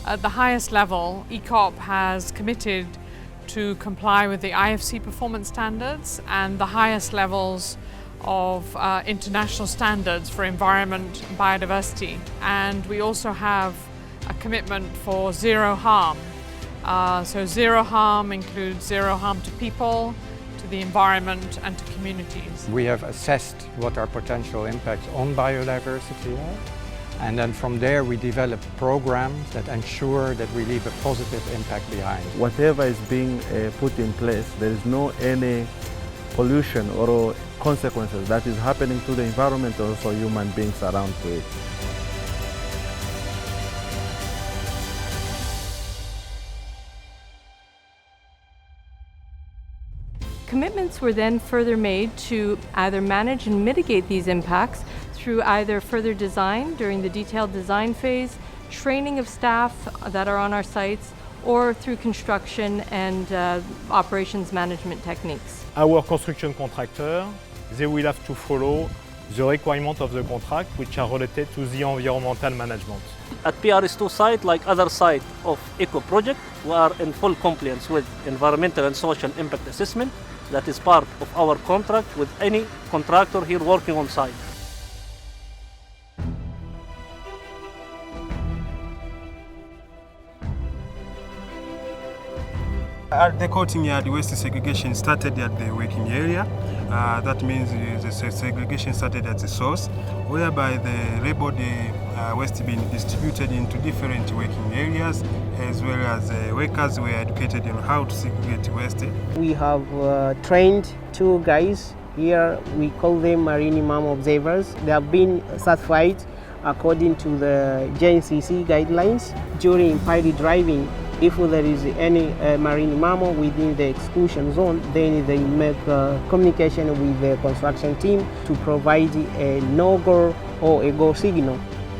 At the highest level, EACOP has committed to comply with the IFC performance standards and the highest levels of international standards for environment and biodiversity. And we also have a commitment for zero harm. So zero harm includes zero harm to people, to the environment and to communities. We have assessed what our potential impacts on biodiversity are, and then from there we develop programs that ensure that we leave a positive impact behind. Whatever is being put in place, there is no any pollution or consequences that is happening to the environment or for human beings around to it. Commitments were then further made to either manage and mitigate these impacts through either further design during the detailed design phase, training of staff that are on our sites, or through construction and operations management techniques. Our construction contractor, they will have to follow the requirements of the contract which are related to the environmental management. At PRS2 site, like other sites of ECO project, we are in full compliance with environmental and social impact assessment. That is part of our contract with any contractor here working on site. At the coating yard, waste segregation started at the working area. That means the segregation started at the source, whereby the labeled waste being distributed into different working areas, as well as workers were educated on how to segregate waste. We have trained 2 guys here. We call them marine mammal observers. They have been certified according to the JNCC guidelines. During pilot driving, if there is any marine mammal within the exclusion zone, then they make communication with the construction team to provide a no-go or a go signal.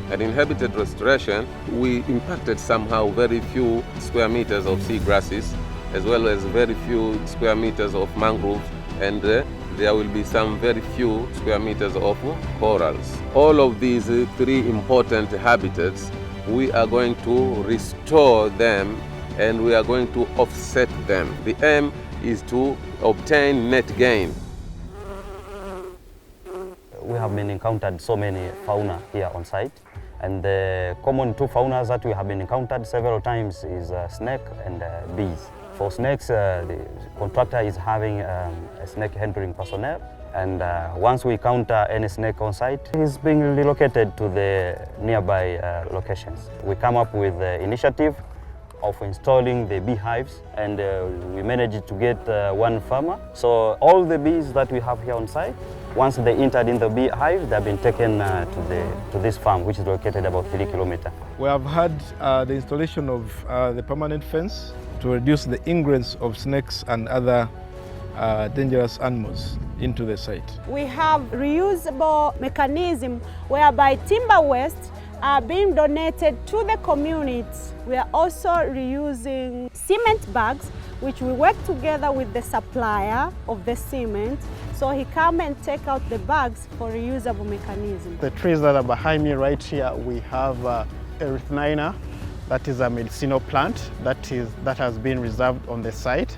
At Inhabited Restoration, we impacted somehow very few square meters of seagrasses, as well as very few square meters of mangroves, and there will be some very few square meters of corals. All of these 3 important habitats, we are going to restore them and we are going to offset them. The aim is to obtain net gain. We have been encountered so many fauna here on site, and the common 2 faunas that we have been encountered several times is snake and bees. For snakes, the contractor is having a snake handling personnel, and once we encounter any snake on site, he's being relocated to the nearby locations. We come up with the initiative of installing the beehives, and we managed to get 1 farmer. So all the bees that we have here on site, once they entered in the beehive, they have been taken to this farm, which is located about 3 kilometers. We have had the installation of the permanent fence to reduce the ingress of snakes and other dangerous animals into the site. We have reusable mechanism whereby timber waste are being donated to the communities. We are also reusing cement bags, which we work together with the supplier of the cement, so he come and take out the bags for reusable mechanism. The trees that are behind me right here, we have erythrina, that is a medicinal plant that has been reserved on the site,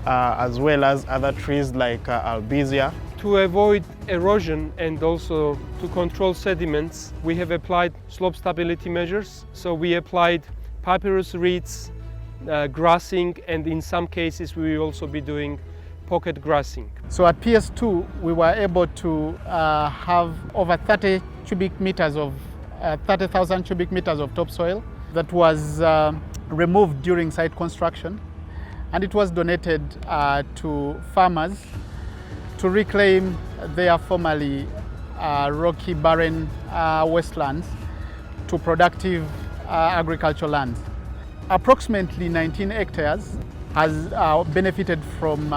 as well as other trees like albizia. To avoid erosion and also to control sediments, we have applied slope stability measures. So we applied papyrus reeds, grassing, and in some cases we will also be doing pocket grassing. So at PS2 we were able to have over 30,000 cubic meters of topsoil that was removed during site construction, and it was donated to farmers to reclaim their formerly rocky, barren wastelands to productive agricultural lands. Approximately 19 hectares has benefited from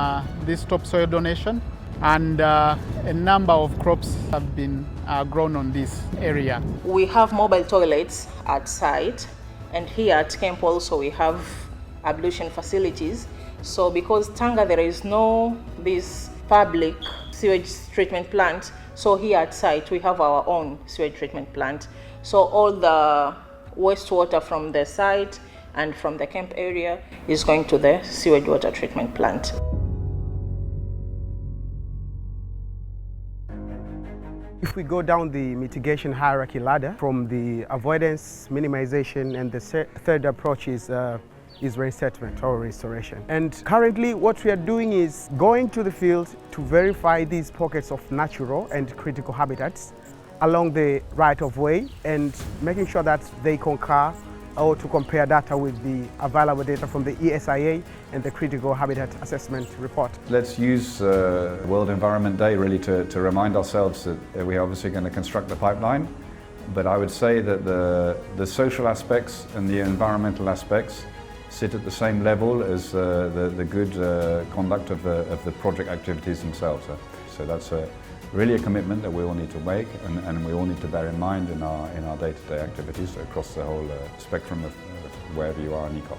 this topsoil donation, and a number of crops have been grown on this area. We have mobile toilets at site, and here at camp also we have ablution facilities. So because Tanga there is no this public sewage treatment plant, so here at site we have our own sewage treatment plant. So all the wastewater from the site and from the camp area is going to the sewage water treatment plant. If we go down the mitigation hierarchy ladder, from the avoidance, minimization, and the third approach is resettlement or restoration. And currently what we are doing is going to the field to verify these pockets of natural and critical habitats along the right of way and making sure that they concur or to compare data with the available data from the ESIA and the Critical Habitat Assessment Report. Let's use World Environment Day really to remind ourselves that we're obviously going to construct the pipeline, but I would say that the social aspects and the environmental aspects sit at the same level as the good conduct of the project activities themselves. So that's really a commitment that we all need to make and we all need to bear in mind in our day-to-day activities across the whole spectrum of wherever you are in EACOP.